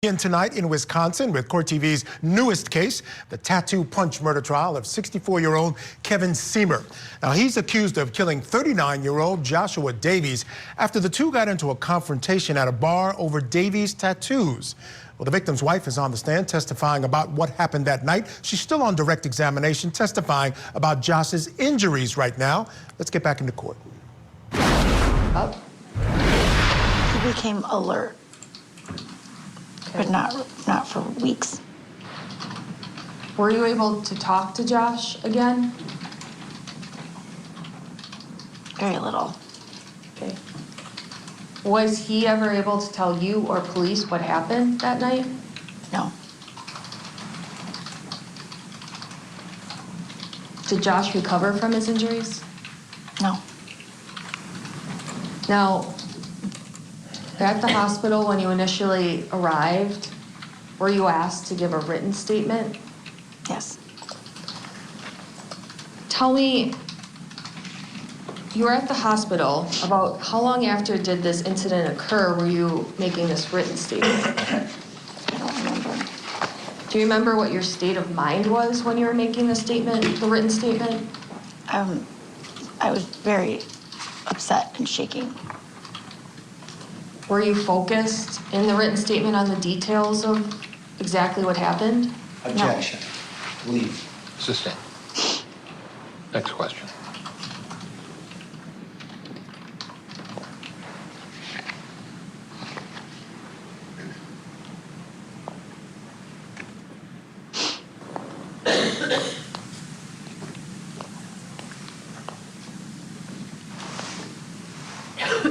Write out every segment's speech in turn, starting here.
In tonight in Wisconsin with Court TV's newest case, the tattoo punch murder trial of 64-year-old Kevin Sehmer. Now, he's accused of killing 39-year-old Joshua Davies after the two got into a confrontation at a bar over Davies' tattoos. Well, the victim's wife is on the stand testifying about what happened that night. She's still on direct examination testifying about Josh's injuries right now. Let's get back into court. He became alert. But not for weeks. Were you able to talk to Josh again? Very little. Okay. Was he ever able to tell you or police what happened that night? No. Did Josh recover from his injuries? No. Now, at the hospital when you initially arrived, were you asked to give a written statement? Yes. Tell me, you were at the hospital. About how long after did this incident occur were you making this written statement? I don't remember. Do you remember what your state of mind was when you were making the statement, the written statement? I was very upset and shaking. Were you focused in the written statement on the details of exactly what happened? Objection. Leave. Sustained. Next question.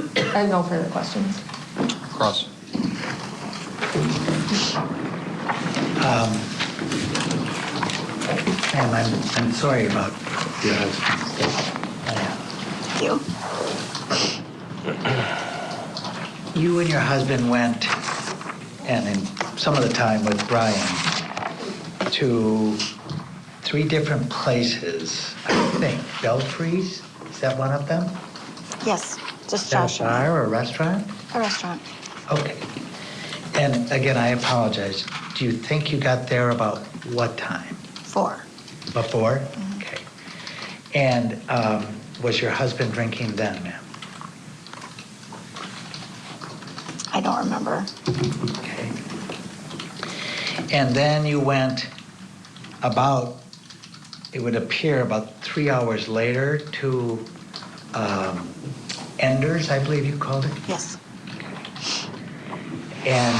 I have no further questions. Cross. Ma'am, I'm sorry about your husband's death. Thank you. You and your husband went, and in some of the time with Brian, to 3 different places, I think. Belfries, is that one of them? Yes, just Is that Josh. a bar or a restaurant? A restaurant. Okay. And again, I apologize. Do you think you got there about what time? 4. Before? Mm-hmm. Okay. And was your husband drinking then, ma'am? I don't remember. Okay. And then you went about, it would appear about 3 hours later to Enders, I believe you called it? Yes. And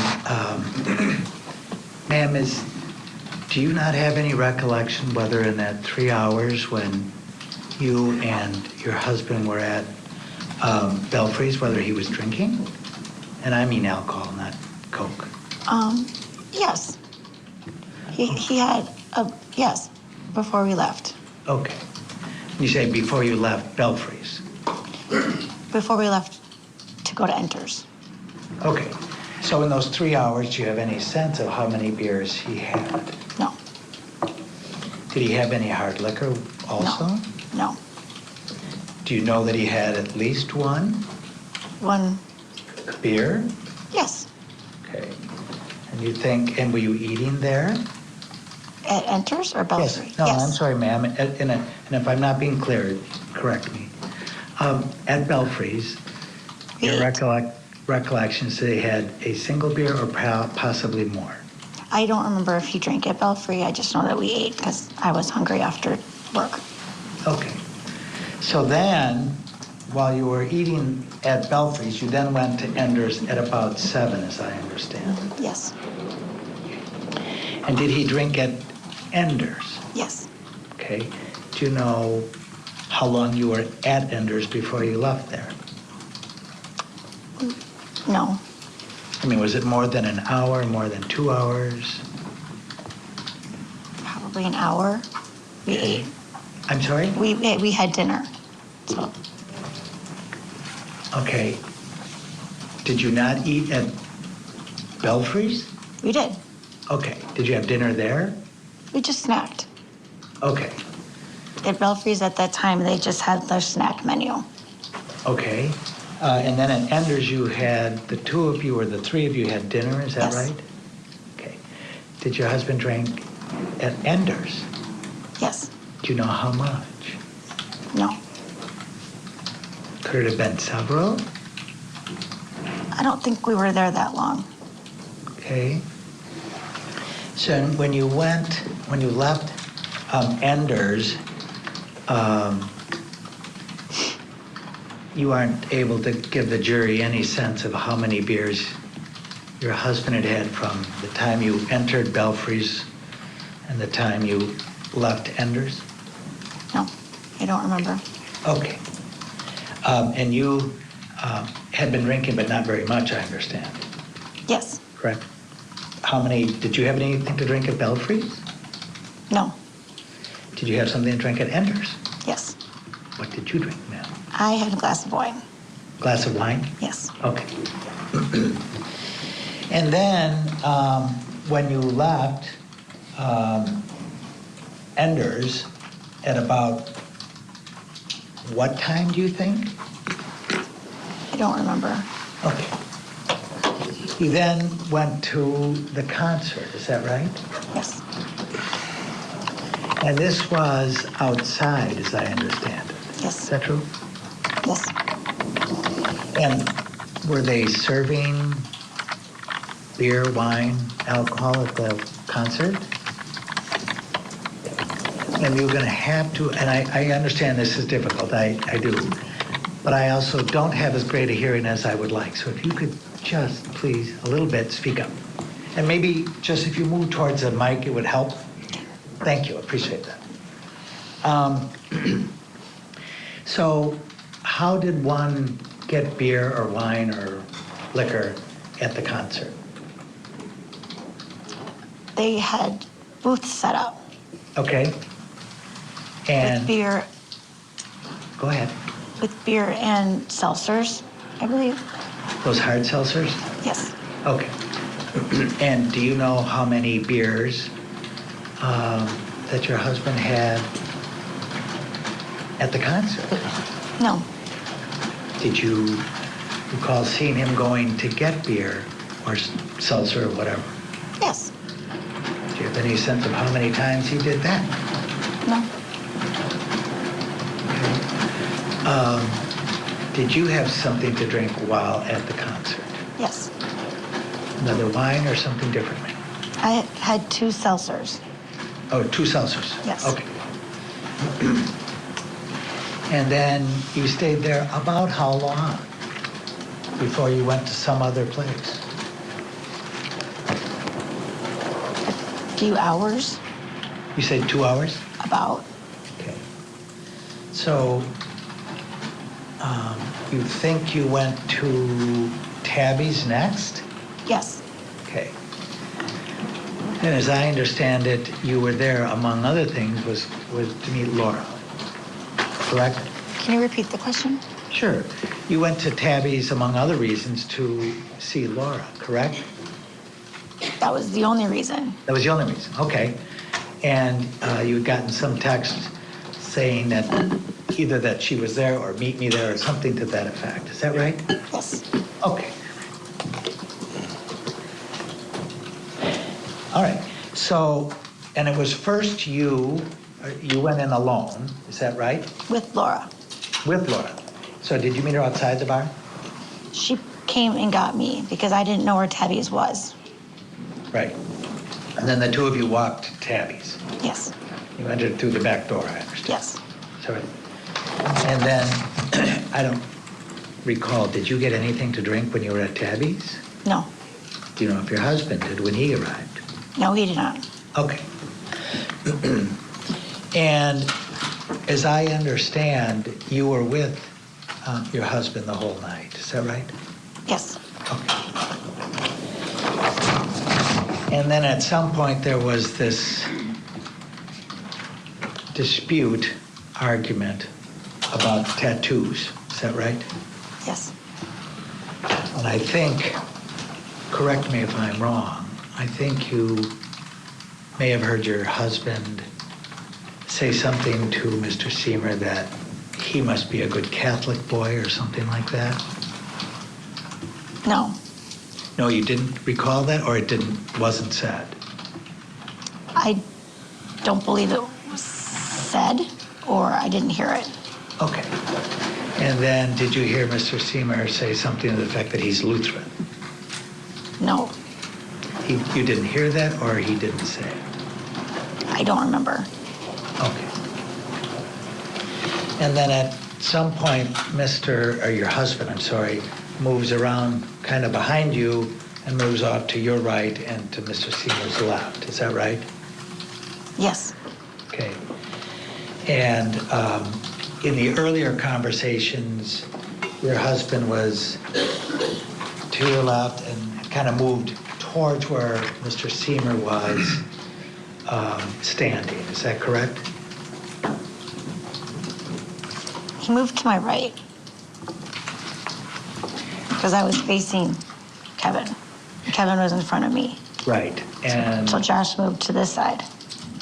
ma'am, do you not have any recollection whether in that 3 hours when you and your husband were at Belfries, whether he was drinking? And I mean alcohol, not Coke. Yes. He had yes, before we left. Okay. You say before you left Belfries? Before we left to go to Enters. Okay. So in those 3 hours, do you have any sense of how many beers he had? No. Did he have any hard liquor also? No. Do you know that he had at least one One. beer? Yes. Okay. And you think, and were you eating there? At Enters or Belfries? Yes. No, yes. I'm sorry, ma'am. And if I'm not being clear, correct me. At Belfries, your recollections they had a single beer or possibly more? I don't remember if he drank at Belfry. I just know that we ate because I was hungry after work. Okay. So then, while you were eating at Belfries, you then went to Enders at about 7, as I understand. Yes. And did he drink at Enders? Yes. Okay. Do you know how long you were at Enders before you left there? No. I mean, was it more than an hour, more than 2 hours? Probably an hour. We ate. I'm sorry? We had dinner. So Okay. Did you not eat at Belfries? we did. Okay. Did you have dinner there? We just snacked. Okay. At Belfries at that time, they just had their snack menu. Okay. And then at Enders, you had, the 2 of you or the 3 of you had dinner, is that Yes. right? did your husband drink at Ender's? Yes. Do you know how much? No. Could it have been several? I don't think we were there that long. Okay. So when you left Ender's, you aren't able to give the jury any sense of how many beers your husband had had from the time you entered Belfry's and the time you left Ender's? No, I don't remember. Okay. And you had been drinking, but not very much, I understand. Yes. Correct? Did you have anything to drink at Belfry's? No. Did you have something to drink at Ender's? Yes. What did you drink, ma'am? I had a glass of wine. Glass of wine? Yes. Okay. And then when you left Ender's at about what time do you think? I don't remember. Okay. You then went to the concert, is that right? Yes. And this was outside, as I understand it. Yes. Is that true? Yes. And were they serving beer, wine, alcohol at the concert? And you're going to have to, and I understand this is difficult, I do, but I also don't have as great a hearing as I would like. So if you could just, please, a little bit, speak up. And maybe just if you move towards the mic, it would help. Thank you, appreciate that. So how did one get beer or wine or liquor at the concert? They had booths set up Okay. And with beer, go ahead. and seltzers, I believe. Those hard seltzers? Yes. Okay. And do you know how many beers that your husband had at the concert? No. Did you recall seeing him going to get beer or seltzer or whatever? Yes. Do you have any sense of how many times he did that? No. Did you have something to drink while at the concert? Yes. Another wine or something different? I had 2 seltzers. Oh, 2 seltzers? Yes. Okay. And then you stayed there about how long before you went to some other place? A few hours, You said 2 hours? about. Okay. So you think you went to Tabby's next? Yes. Okay. And as I understand it, you were there, among other things, was to meet Laura, correct? Can you repeat the question? Sure. You went to Tabby's, among other reasons, to see Laura, correct? That was the only reason. That was the only reason, okay. And you had gotten some text saying that either that she was there or meet me there or something to that effect. Is that right? Yes. Okay. All right. So, and it was first you went in alone, is that right? With Laura. With Laura. So did you meet her outside the bar? She came and got me because I didn't know where Tabby's was. Right. And then the two of you walked to Tabby's. Yes. You entered through the back door, I understand. Yes. Sorry. And then, I don't recall, did you get anything to drink when you were at Tabby's? No. Do you know if your husband did when he arrived? No, he did not. Okay. And as I understand, you were with your husband the whole night, is that right? Yes. And then at some point there was this dispute, argument about tattoos, is that right? Yes. And I think, correct me if I'm wrong, I think you may have heard your husband say something to Mr. Sehmer that he must be a good Catholic boy or something like that. No. No, you didn't recall that, or it wasn't said? I don't believe it was said, or I didn't hear it. Okay. And then did you hear Mr. Sehmer say something to the effect that he's Lutheran? No, You didn't hear that, or he didn't say it? I don't remember. Okay. And then at some point, your husband, I'm sorry, moves around kind of behind you and moves off to your right and to Mr. Sehmer's left. Is that right? Yes, Okay. And in the earlier conversations, your husband was to your left and kind of moved towards where Mr. Sehmer was standing. Is that correct? he moved to my right because I was facing Kevin. Kevin was in front of me. Right. And So Josh moved to this side.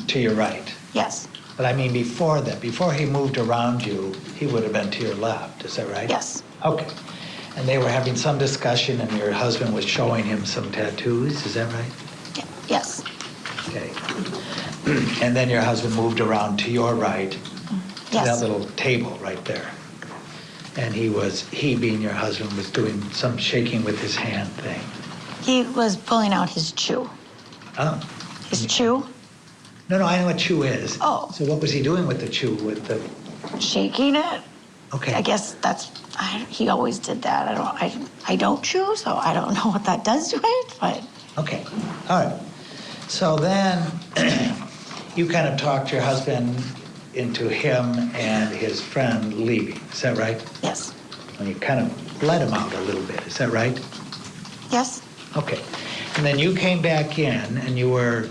to your right. Yes, But I mean before that, before he moved around you, he would have been to your left. Is that right? yes, Okay. And they were having some discussion and your husband was showing him some tattoos. Is that right? yes, Okay. And then your husband moved around to your right, to that yes. little table right there. And he being your husband, was doing some shaking with his hand thing. He was pulling out his chew. Oh. His chew, No, I know what chew is. Oh. So what was he doing with the chew? With the? shaking it. Okay. I guess he always did that. I don't chew, so I don't know what that does to it, but Okay. All right. So then you kind of talked your husband into him and his friend leaving. Is that right? yes, And you kind of let him out a little bit. Is that right? yes, Okay. And then you came back in and you were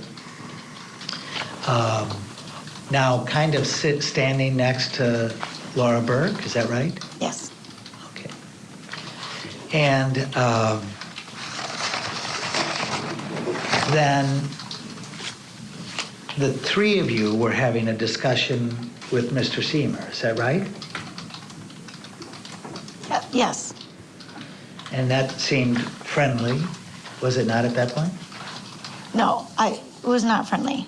now kind of standing next to Laura Berg. Is that right? yes, Okay. And then the three of you were having a discussion with Mr. Sehmer. Is that right? yes. And that seemed friendly. Was it not at that point? No, it was not friendly.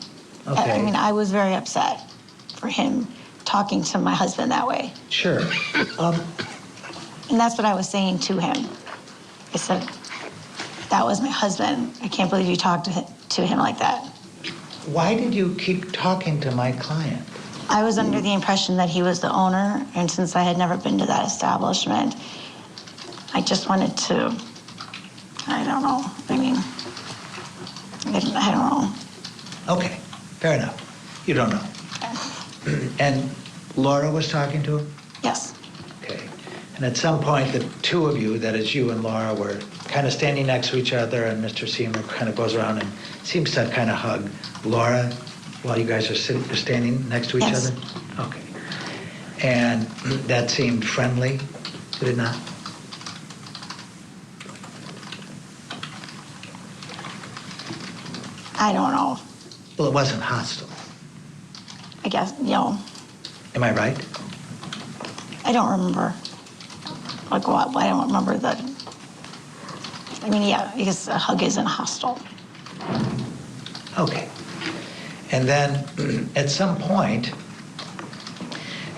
Okay. I mean, I was very upset for him talking to my husband that way. Sure. And that's what I was saying to him. I said, that was my husband. I can't believe you talked to him like that. Why did you keep talking to my client? I was under the impression that he was the owner, and since I had never been to that establishment, I just wanted to, I don't know. I mean, I don't know. Okay, fair enough. You don't know. And Laura was talking to him? Yes, Okay. And at some point, the two of you, that is you and Laura, were kind of standing next to each other, and Mr. Sehmer kind of goes around and seems to kind of hug Laura while you guys are standing next to each Yes. other? Okay. And that seemed friendly, did it not? I don't know. Well, it wasn't hostile. I guess, Am I right? I don't remember. Like what? I don't remember the. I mean, yeah, because a hug isn't hostile. Okay. And then at some point,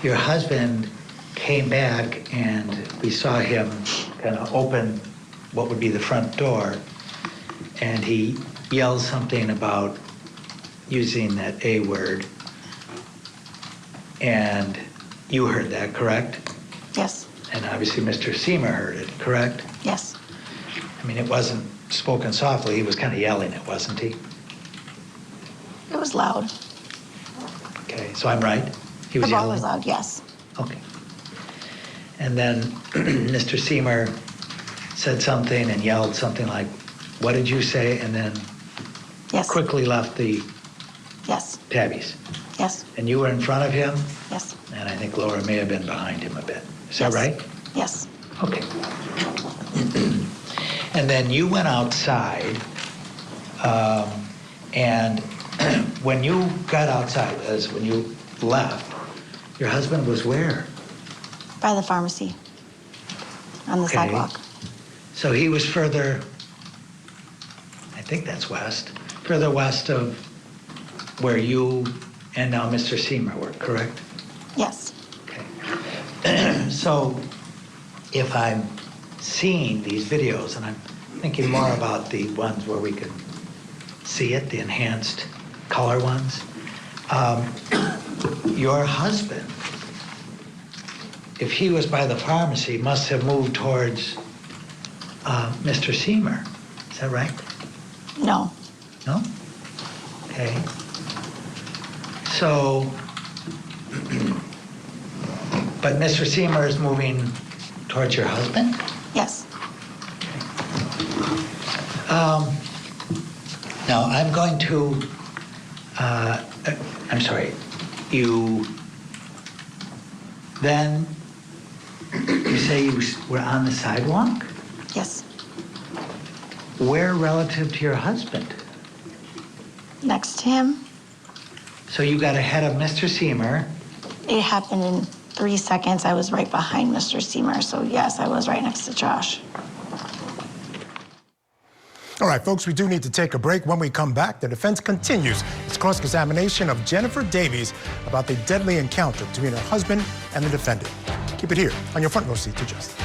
your husband came back and we saw him kind of open what would be the front door, and he yelled something about using that A word. And you heard that, correct? Yes, And obviously Mr. Sehmer heard it, correct? yes, I mean, it wasn't spoken softly, he was kind of yelling it, wasn't he? it was loud. Okay, so I'm right? He was The ball yelling? was loud. Yes, Okay. And then Mr. Sehmer said something and yelled something like, "What did you say?" And then yes, quickly left the yes, tabbies. yes, And you were in front of him, yes, and I think Laura may have been behind him a bit. Is that Yes. right? yes, Okay. And then you went outside, and when you got outside, as when you left, your husband was where? by the pharmacy on the Okay. sidewalk. So he was further, I think that's west, further west of where you and now Mr. Sehmer were, correct? Yes. Okay. So if I'm seeing these videos, and I'm thinking more about the ones where we can see it, the enhanced color ones, your husband, if he was by the pharmacy, must have moved towards Mr. Sehmer. Is that right? No. No? Okay. So, but Mr. Sehmer is moving towards your husband? Yes. Now, I'm going to, I'm sorry, you then, you say you were on the sidewalk? Yes. Where relative to your husband? Next to him. So you got ahead of Mr. Sehmer. It happened in 3 seconds. I was right behind Mr. Sehmer. So yes, I was right next to Josh. All right, folks, we do need to take a break. When we come back, the defense continues its cross-examination of Jennifer Davies about the deadly encounter between her husband and the defendant. Keep it here on your front row seat to justice.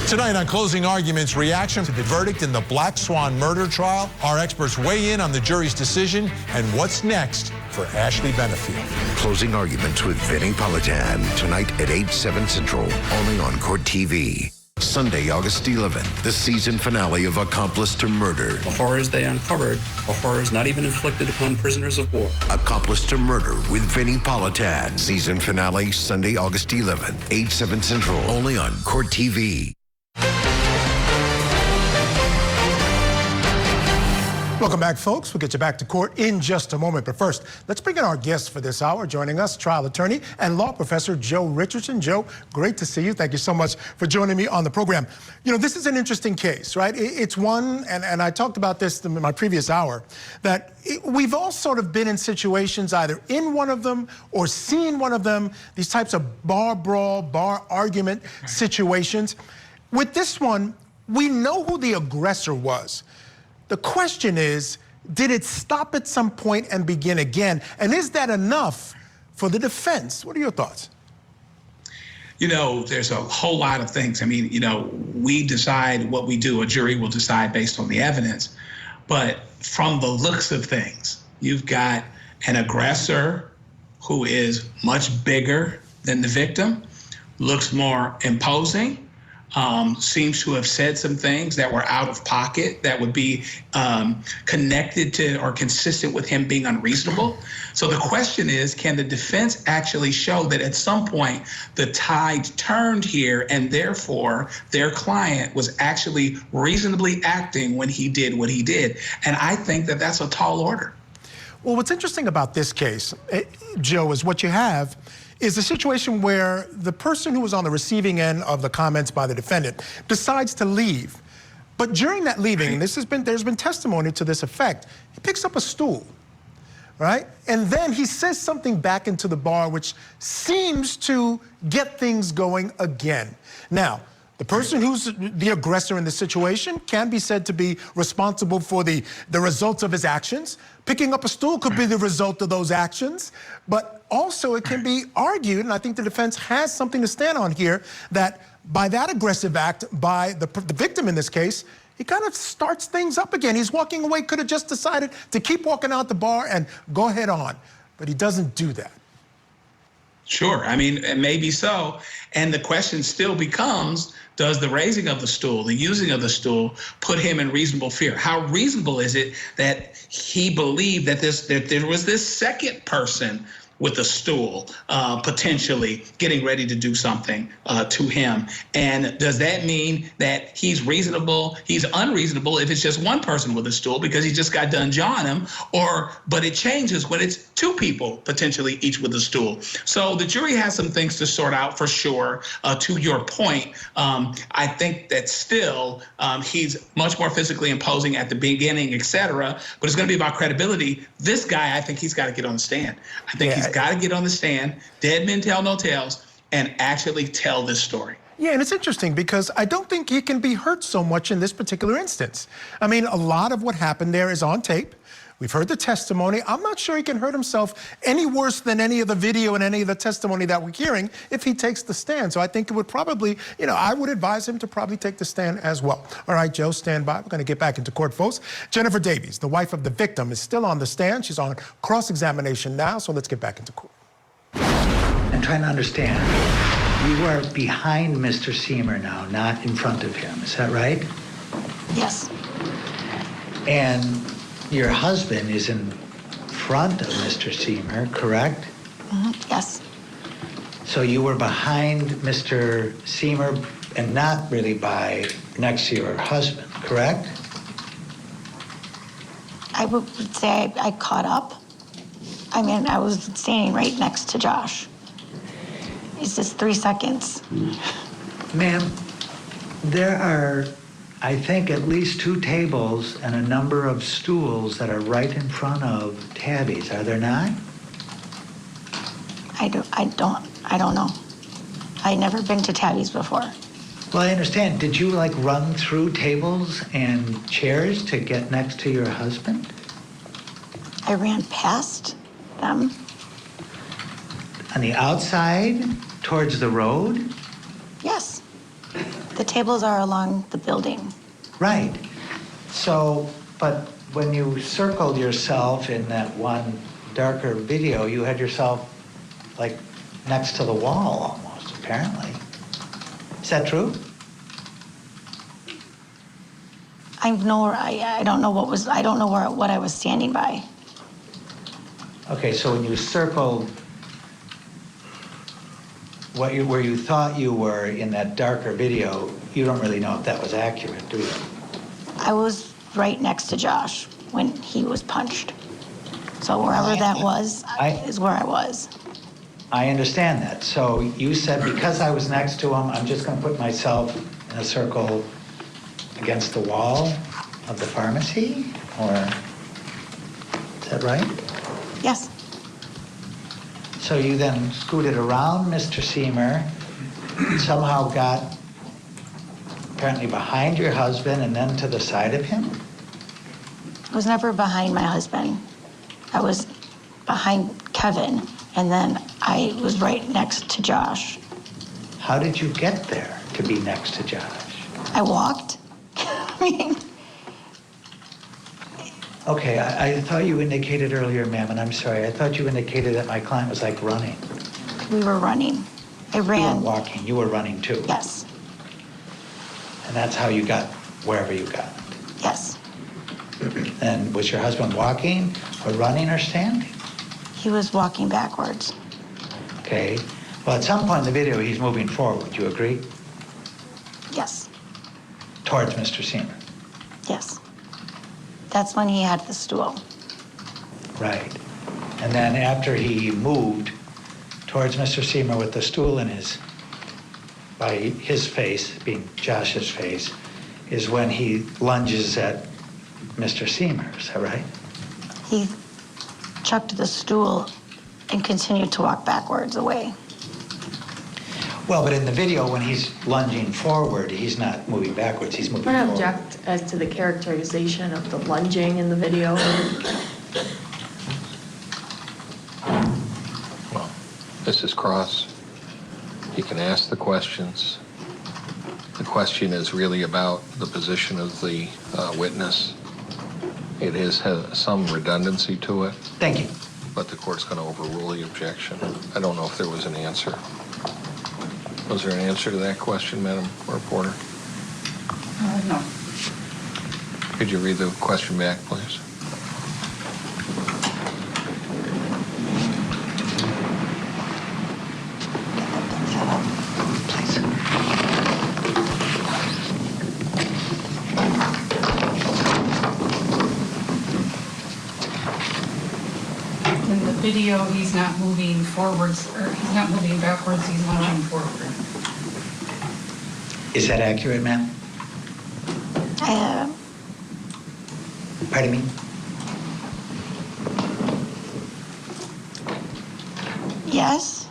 Tonight on Closing Arguments, reaction to the verdict in the Black Swan murder trial. Our experts weigh in on the jury's decision and what's next for Ashley Benefield. Closing Arguments with Vinnie Politan, tonight at 8/7 Central, only on Court TV. Sunday, August 11th, the season finale of Accomplice to Murder. The horrors they uncovered are horrors not even inflicted upon prisoners of war. Accomplice to Murder with Vinnie Politan. Season finale, Sunday, August 11th, 8/7 Central, only on Court TV. Welcome back, folks. We'll get you back to court in just a moment. But first, let's bring in our guest for this hour. Joining us, trial attorney and law professor Joe Richardson. Joe, great to see you. Thank you so much for joining me on the program. You know, this is an interesting case, right? It's one, and I talked about this in my previous hour, that we've all sort of been in situations either in one of them or seen one of them, these types of bar brawl, bar argument situations. With this one, we know who the aggressor was. The question is, did it stop at some point and begin again? And is that enough for the defense? What are your thoughts? You know, there's a whole lot of things. I mean, you know, we decide what we do. A jury will decide based on the evidence. But from the looks of things, you've got an aggressor who is much bigger than the victim, looks more imposing, seems to have said some things that were out of pocket that would be connected to or consistent with him being unreasonable. So the question is, can the defense actually show that at some point the tide turned here and therefore their client was actually reasonably acting when he did what he did? And I think that that's a tall order. Well, what's interesting about this case, Joe, is what you have is a situation where the person who was on the receiving end of the comments by the defendant decides to leave. But during that leaving, and there's been testimony to this effect, he picks up a stool, right? And then he says something back into the bar which seems to get things going again. Now, the person who's the aggressor in this situation can be said to be responsible for the results of his actions. Picking up a stool could be the result of those actions, but also it can be argued, and I think the defense has something to stand on here, that by that aggressive act by the victim in this case, he kind of starts things up again. He's walking away, could have just decided to keep walking out the bar and go head on, but he doesn't do that. Sure, I mean, maybe so. And the question still becomes, does the raising of the stool, the using of the stool, put him in reasonable fear? How reasonable is it that he believed that there was this second person with a stool, potentially getting ready to do something to him? And does that mean that he's reasonable, he's unreasonable if it's just one person with a stool because he just got done jawing him, but it changes when it's two people potentially each with a stool. So the jury has some things to sort out for sure. To your point, I think that still he's much more physically imposing at the beginning, et cetera, but it's gonna be about credibility. This guy, I think he's gotta get on the stand. I think he's got to get on the stand, dead men tell no tales, and actually tell this story. Yeah, and it's interesting because I don't think he can be hurt so much in this particular instance. I mean, a lot of what happened there is on tape. We've heard the testimony. I'm not sure he can hurt himself any worse than any of the video and any of the testimony that we're hearing if he takes the stand. So I think it would probably, I would advise him to probably take the stand as well. All right, Joe, stand by. We're going to get back into court, folks. Jennifer Davies, the wife of the victim, is still on the stand. She's on cross-examination now, so let's get back into court. I'm trying to understand. You are behind Mr. Sehmer now, not in front of him. Is that right? Yes. And your husband is in front of Mr. Sehmer, correct? Yes. So you were behind Mr. Sehmer and not really next to your husband, correct? I would say I caught up. I mean, I was standing right next to Josh. It's just 3 seconds. Ma'am, there are, I think, at least 2 tables and a number of stools that are right in front of Tabby's, are there not? I don't know. I'd never been to Tabby's before. Well, I understand. Did you run through tables and chairs to get next to your husband? I ran past them. On the outside, towards the road? Yes. The tables are along the building. Right. So, but when you circled yourself in that one darker video, you had yourself next to the wall almost, apparently. Is that true? I don't know what I was standing by. Okay, so when you circled where you thought you were in that darker video, you don't really know if that was accurate, do you? I was right next to Josh when he was punched. So wherever that was is where I was. I understand that. So you said because I was next to him, I'm just going to put myself in a circle against the wall of the pharmacy? Or is that right? Yes. So you then scooted around Mr. Sehmer, somehow got apparently behind your husband and then to the side of him? I was never behind my husband. I was behind Kevin, and then I was right next to Josh. How did you get there to be next to Josh? I walked. I mean, Okay, I thought you indicated earlier, ma'am, and I'm sorry, I thought you indicated that my client was running. we were running. I You ran. weren't walking, you were running too. Yes, And that's how you got wherever you got. yes. And was your husband walking or running or standing? He was walking backwards. Okay. Well, at some point in the video, he's moving forward. You agree? Yes, Towards Mr. Sehmer. yes. That's when he had the stool. Right. And then after he moved towards Mr. Sehmer with the stool by his face, being Josh's face, is when he lunges at Mr. Sehmer. Is that right? He chucked the stool and continued to walk backwards away. Well, but in the video, when he's lunging forward, he's not moving backwards, he's moving I'm going to forward. object as to the characterization of the lunging in the video. Well, this is Cross. He can ask the questions. The question is really about the position of the witness. It has some redundancy to it, Thank you. but the court's going to overrule the objection. I don't know if there was an answer. Was there an answer to that question, Madam Reporter? No. Could you read the question back, please? In the video, he's not moving forwards, or he's not moving backwards, he's lunging forward. Is that accurate, ma'am? Pardon me? Yes,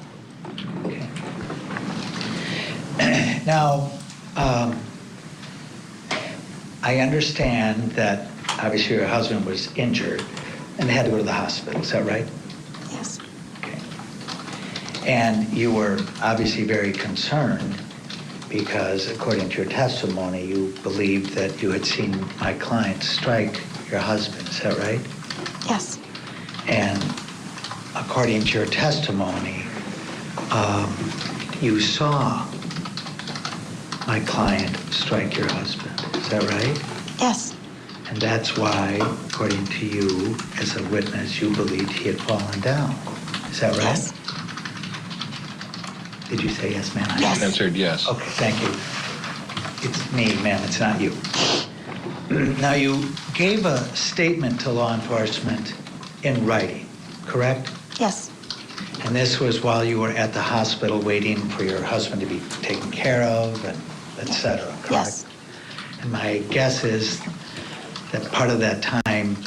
Okay. Now, I understand that obviously your husband was injured, and had to go to the hospital. Is that right? Yes. Okay. And you were obviously very concerned because, according to your testimony, you believed that you had seen my client strike your husband. Is that right? Yes. And according to your testimony, you saw my client strike your husband. Is that right? Yes. And that's why, according to you, as a witness, you believed he had fallen down. Is that right? Yes. Did you say yes, ma'am? Yes. Answered yes. Okay, thank you. It's me, ma'am, it's not you. Now, you gave a statement to law enforcement in writing, correct? Yes. And this was while you were at the hospital waiting for your husband to be taken care of, and et cetera, correct? Yes. And my guess is that part of that time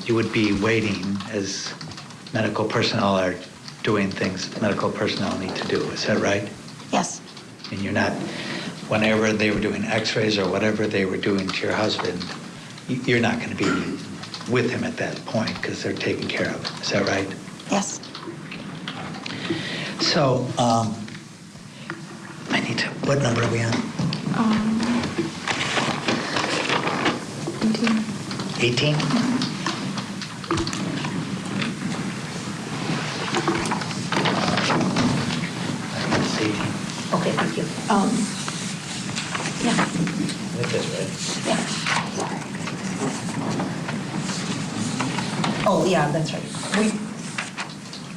you would be waiting as medical personnel are doing things medical personnel need to do. Is that right? Yes. And you're not, whenever they were doing x-rays or whatever they were doing to your husband, you're not going to be with him at that point because they're taking care of him. Is that right? Yes. So, I need to, what number are we on? 18? It's 18. Okay, thank you. Yeah, I think that's right. yeah. Oh, yeah, that's right.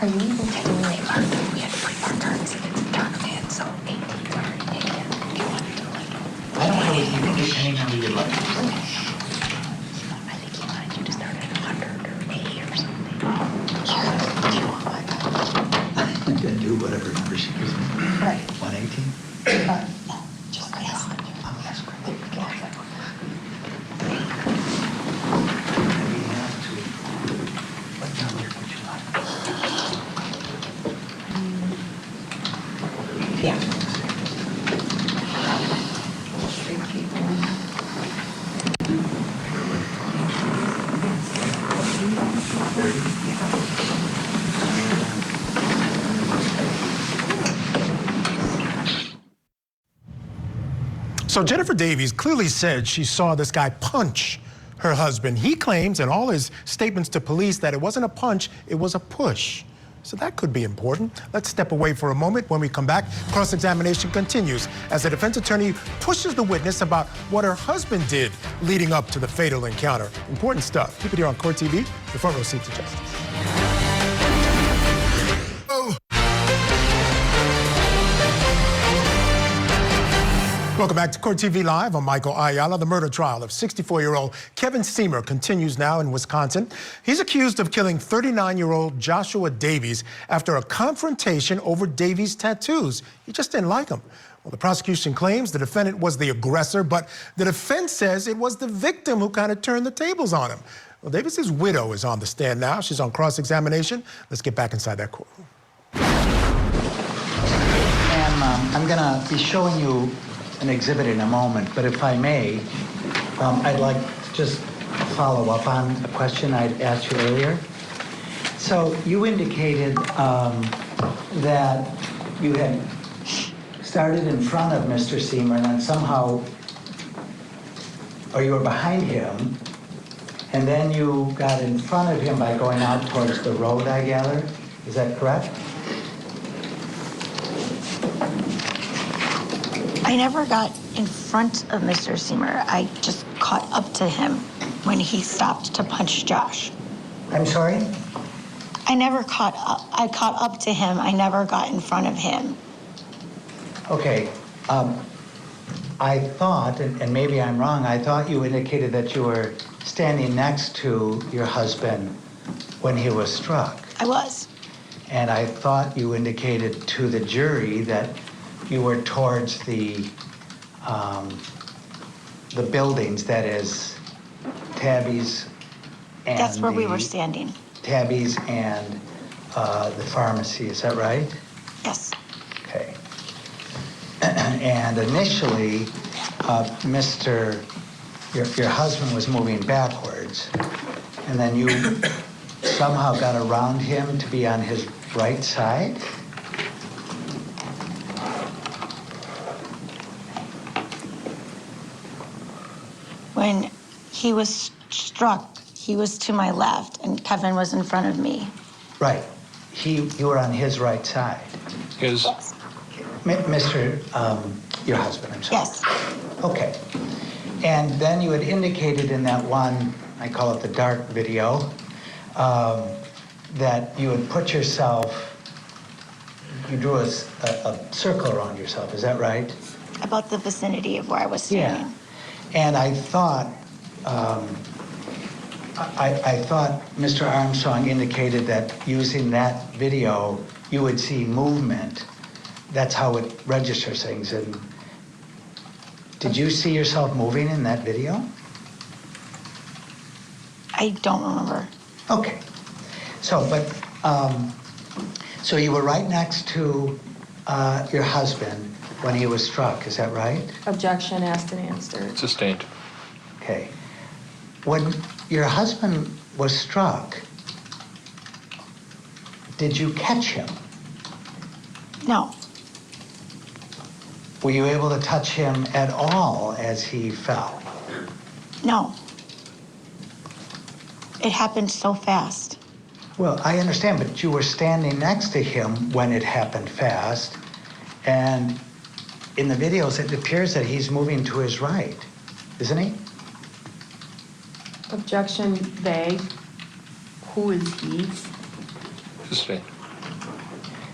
Are you able to eliminate part of it? We had to put our cards in and turn them in, so 18 already taken. Do you want to do like? I don't know, you can get any number you'd like. I think he wanted you to start at 100 or 80 or something. Do you want my I'm going to do whatever number she gives me. Right. 118? No, just like 100. Oh, that's great. What number would you like? Yeah. So Jennifer Davies clearly said she saw this guy punch her husband. He claims in all his statements to police that it wasn't a punch, it was a push. So that could be important. Let's step away for a moment. When we come back, cross-examination continues as the defense attorney pushes the witness about what her husband did leading up to the fatal encounter. Important stuff. Keep it here on Court TV, the front row seat to justice. Welcome back to Court TV Live. I'm Michael Ayala. The murder trial of 64-year-old Kevin Sehmer continues now in Wisconsin. He's accused of killing 39-year-old Joshua Davies after a confrontation over Davies' tattoos. He just didn't like them. Well, the prosecution claims the defendant was the aggressor, but the defense says it was the victim who kind of turned the tables on him. Well, Davies' widow is on the stand now. She's on cross-examination. Let's get back inside that courtroom. And I'm going to be showing you an exhibit in a moment, but if I may, I'd like to just follow up on a question I'd asked you earlier. So you indicated that you had started in front of Mr. Sehmer and then somehow, or you were behind him, and then you got in front of him by going out towards the road, I gather. Is that correct? I never got in front of Mr. Sehmer. I just caught up to him when he stopped to punch Josh. I'm sorry? I never caught up. I caught up to him. I never got in front of him. Okay. I thought, and maybe I'm wrong, I thought you indicated that you were standing next to your husband when he was struck. I was. And I thought you indicated to the jury that you were towards the buildings, that is, Tabby's and That's where we were standing. Tabby's and the pharmacy. Is that right? Yes. Okay. And initially, your husband was moving backwards, and then you somehow got around him to be on his right side? When he was struck, he was to my left and Kevin was in front of me. Right. You were on his right side. His, Mr. Your husband, I'm sorry. Yes. Okay. And then you had indicated in that one, I call it the dark video, that you had put yourself, you drew a circle around yourself, is that right? About the vicinity of where I was standing. Yeah. And I thought, I thought Mr. Armstrong indicated that using that video, you would see movement. That's how it registers things. And did you see yourself moving in that video? I don't remember. Okay. So, so you were right next to your husband when he was struck, is that right? Objection, asked and answered. sustained. Okay. When your husband was struck, did you catch him? No. Were you able to touch him at all as he fell? No. It happened so fast. Well, I understand, but you were standing next to him when it happened fast, and in the videos it appears that he's moving to his right, isn't he? Objection, vague. Who is he? Sustained.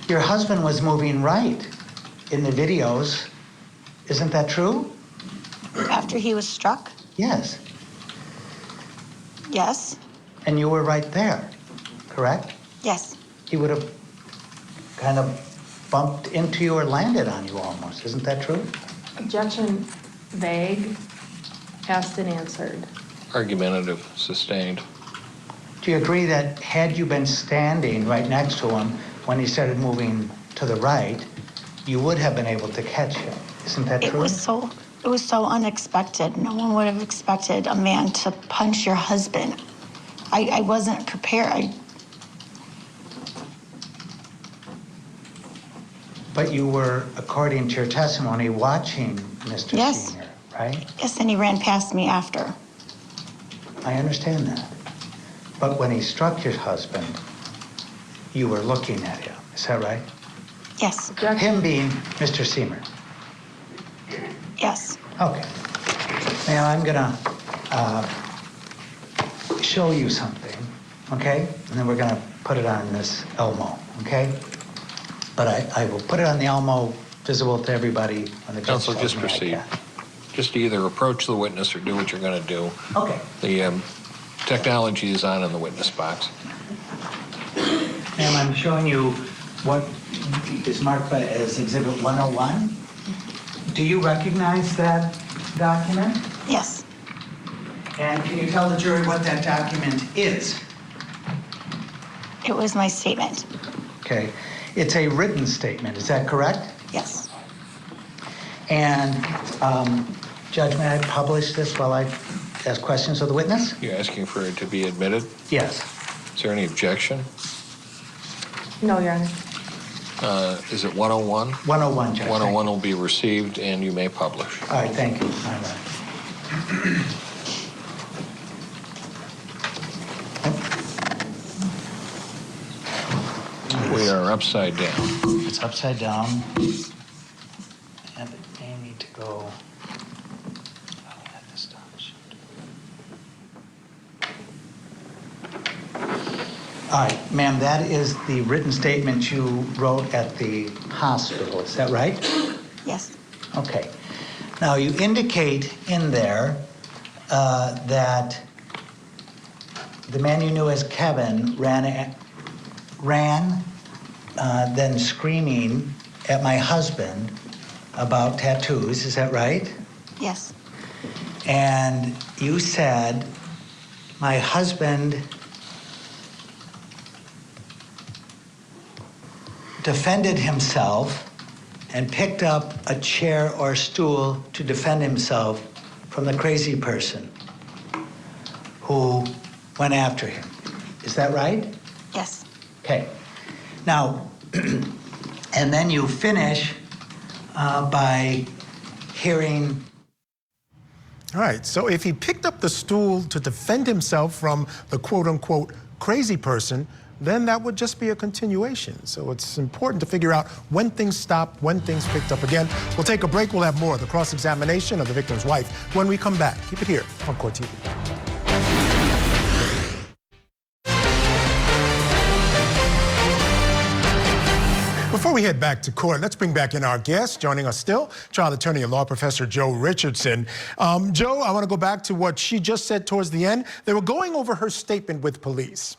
Your husband was moving right in the videos. Isn't that true? After he was struck? Yes. Yes. And you were right there, correct? Yes. He would have kind of bumped into you or landed on you almost. Isn't that true? Objection, vague. Asked and answered. Argumentative, sustained. Do you agree that had you been standing right next to him when he started moving to the right, you would have been able to catch him? Isn't that true? It was so unexpected. No one would have expected a man to punch your husband. I wasn't prepared. But you were, according to your testimony, watching Mr. Yes. Sehmer, right? Yes, and he ran past me after. I understand that. But when he struck your husband, you were looking at him. Is that right? Yes. Him being Mr. Sehmer. Yes. Okay. Now I'm gonna show you something, okay? And then we're gonna put it on this Elmo, okay? But I will put it on the Elmo visible to everybody when the judge Counsel, tells just me I proceed. can. Just either approach the witness or do what you're going to do. Okay. The technology is on in the witness box. Ma'am, I'm showing you what is marked as Exhibit 101. Do you recognize that document? Yes. And can you tell the jury what that document is? It was my statement. Okay. It's a written statement, is that correct? Yes. And Judge, may I publish this while I ask questions of the witness? You're asking for it to be admitted? Yes. Is there any objection? No, Your Honor. Is it 101? 101, Judge. 101 will be received and you may publish. All right, thank you. All right. We are upside down. It's upside down. And it may need to go. All right, ma'am, that is the written statement you wrote at the hospital, is that right? Yes. Okay. Now, you indicate in there that the man you knew as Kevin ran, then screaming at my husband about tattoos, is that right? Yes. And you said my husband defended himself and picked up a chair or stool to defend himself from the crazy person who went after him. Is that right? Yes. Okay. Now, and then you finish by hearing. All right, so if he picked up the stool to defend himself from the quote-unquote crazy person, then that would just be a continuation. So it's important to figure out when things stopped, when things picked up again. We'll take a break. We'll have more of the cross-examination of the victim's wife when we come back. Keep it here on Court TV. Before we head back to court, let's bring back in our guest. Joining us still, trial attorney and law professor Joe Richardson. Joe, I want to go back to what she just said towards the end. They were going over her statement with police.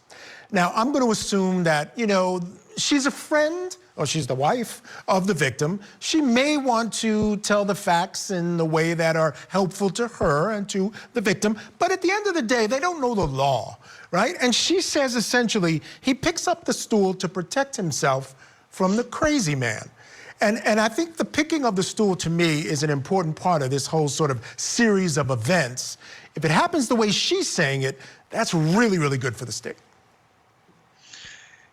Now, I'm going to assume that, you know, she's a friend, or she's the wife of the victim. She may want to tell the facts in the way that are helpful to her and to the victim. But at the end of the day, they don't know the law, right? And she says essentially, he picks up the stool to protect himself from the crazy man. And I think the picking of the stool to me is an important part of this whole sort of series of events. If it happens the way she's saying it, that's really, really good for the state.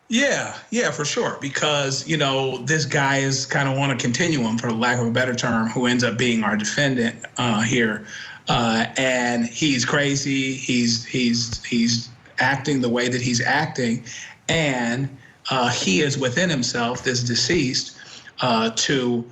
Yeah, for sure. Because, you know, this guy is kind of on a continuum, for lack of a better term, who ends up being our defendant here. And he's crazy. He's acting the way that he's acting. And he is within himself, this deceased, to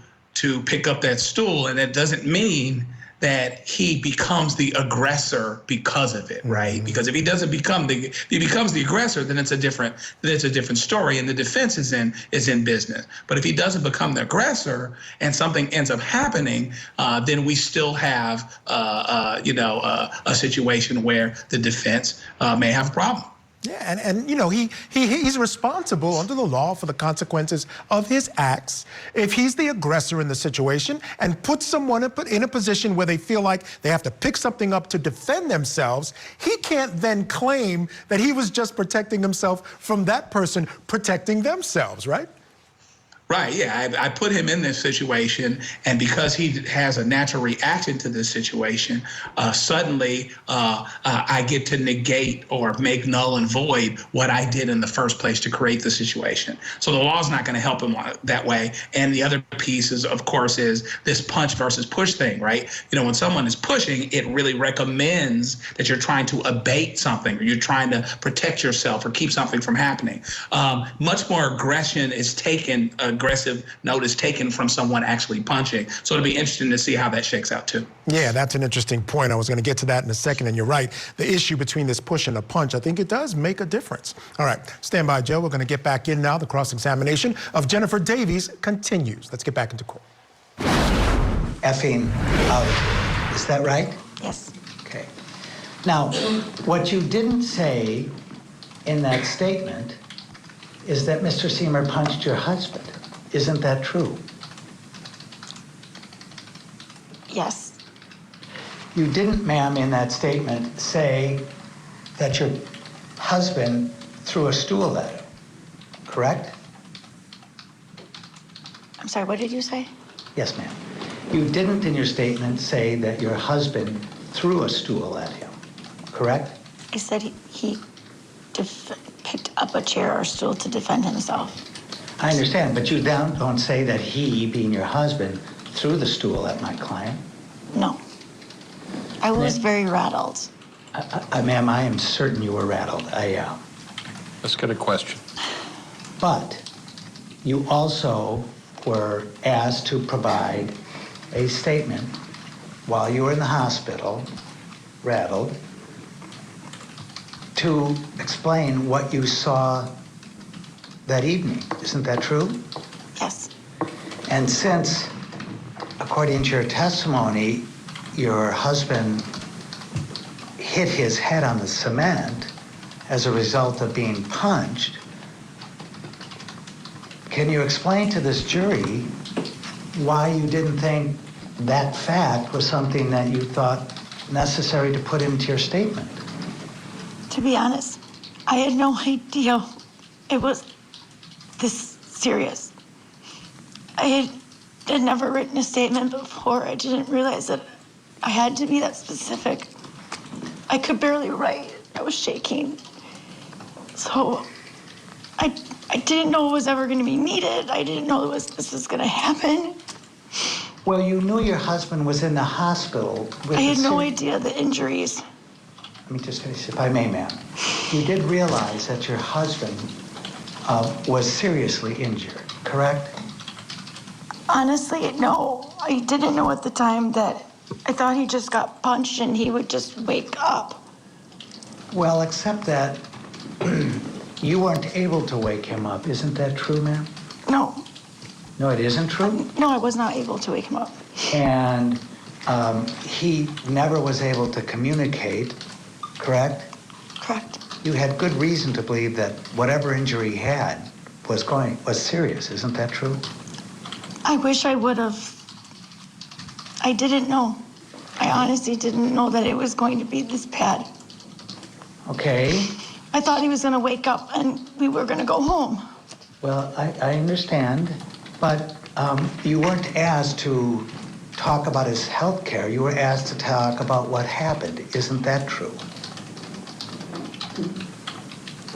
pick up that stool. And that doesn't mean that he becomes the aggressor because of it, right? Mm-hmm. Because if he doesn't become if he becomes the aggressor, then it's a different story, and the defense is in business. But if he doesn't become the aggressor and something ends up happening, then we still have a situation where the defense may have a problem. Yeah, and you know, he's responsible under the law for the consequences of his acts. If he's the aggressor in the situation and puts someone in a position where they feel like they have to pick something up to defend themselves, he can't then claim that he was just protecting himself from that person protecting themselves, right? Right, yeah, I put him in this situation, and because he has a natural reaction to this situation, suddenly I get to negate or make null and void what I did in the first place to create the situation. So the law's not going to help him that way. And the other piece is, of course, is this punch versus push thing, right? You know, when someone is pushing, it really recommends that you're trying to abate something, or you're trying to protect yourself or keep something from happening. Much more aggression is taken. Aggressive note is taken from someone actually punching. So it'll be interesting to see how that shakes out too. Yeah, that's an interesting point. I was going to get to that in a second, and you're right. The issue between this push and a punch, I think it does make a difference. All right, stand by, Joe. We're going to get back in now. The cross-examination of Jennifer Davies continues. Let's get back into court. Effing out. Is that right? Yes. Okay. Now, what you didn't say in that statement is that Mr. Sehmer punched your husband. Isn't that true? Yes. You didn't, ma'am, in that statement say that your husband threw a stool at him, correct? I'm sorry, what did you say? Yes, ma'am. You didn't in your statement say that your husband threw a stool at him, correct? I said he picked up a chair or stool to defend himself. I understand, but you don't say that he, being your husband, threw the stool at my client. No. I was very rattled. Ma'am, I am certain you were rattled. Let's get a question. But you also were asked to provide a statement while you were in the hospital, rattled, to explain what you saw that evening. Isn't that true? Yes. And since, according to your testimony, your husband hit his head on the cement as a result of being punched, can you explain to this jury why you didn't think that fact was something that you thought necessary to put into your statement? To be honest, I had no idea it was this serious. I had never written a statement before. I didn't realize that I had to be that specific. I could barely write. I was shaking. So I didn't know it was ever going to be needed. I didn't know this was going to happen. Well, you knew your husband was in the hospital with I had the no idea the injuries. Let me just finish, if I may, ma'am. You did realize that your husband was seriously injured, correct? Honestly, no. I didn't know at the time that I thought he just got punched and he would just wake up. Well, except that you weren't able to wake him up. Isn't that true, ma'am? No. No, it isn't true? No, I was not able to wake him up. And he never was able to communicate, correct? Correct. You had good reason to believe that whatever injury he had was serious. Isn't that true? I wish I would have. I didn't know. I honestly didn't know that it was going to be this bad. Okay. I thought he was going to wake up and we were going to go home. Well, I understand, but you weren't asked to talk about his health care. You were asked to talk about what happened. Isn't that true?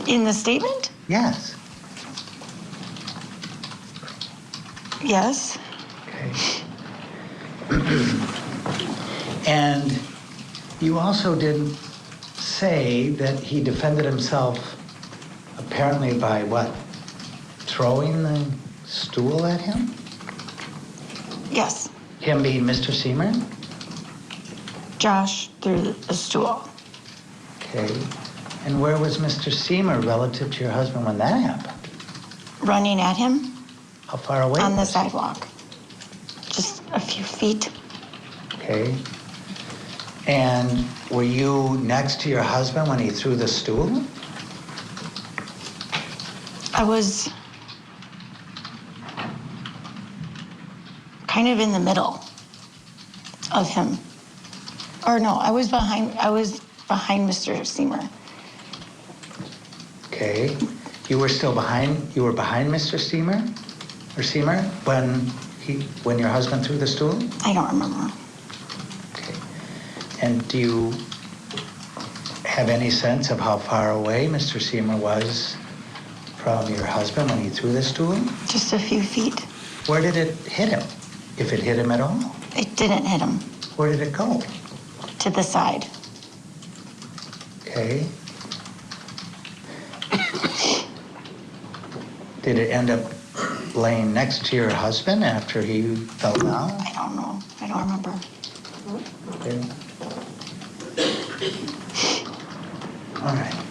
In the statement? Yes. Yes. Okay. And you also didn't say that he defended himself apparently by what? Throwing the stool at him? Yes. Him being Mr. Sehmer? Josh threw the stool. Okay. And where was Mr. Sehmer relative to your husband when that happened? Running at him. How far away? On the was he? sidewalk. Just a few feet. Okay. And were you next to your husband when he threw the stool? I was kind of in the middle of him. Or no, I was behind Mr. Sehmer. Okay. You were behind Mr. Sehmer? Or Sehmer when your husband threw the stool? I don't remember. Okay. And do you have any sense of how far away Mr. Sehmer was from your husband when he threw the stool? Just a few feet. Where did it hit him? If it hit him at all? It didn't hit him. Where did it go? To the side. Okay. Did it end up laying next to your husband after he fell down? I don't know. I don't remember. Okay. All right.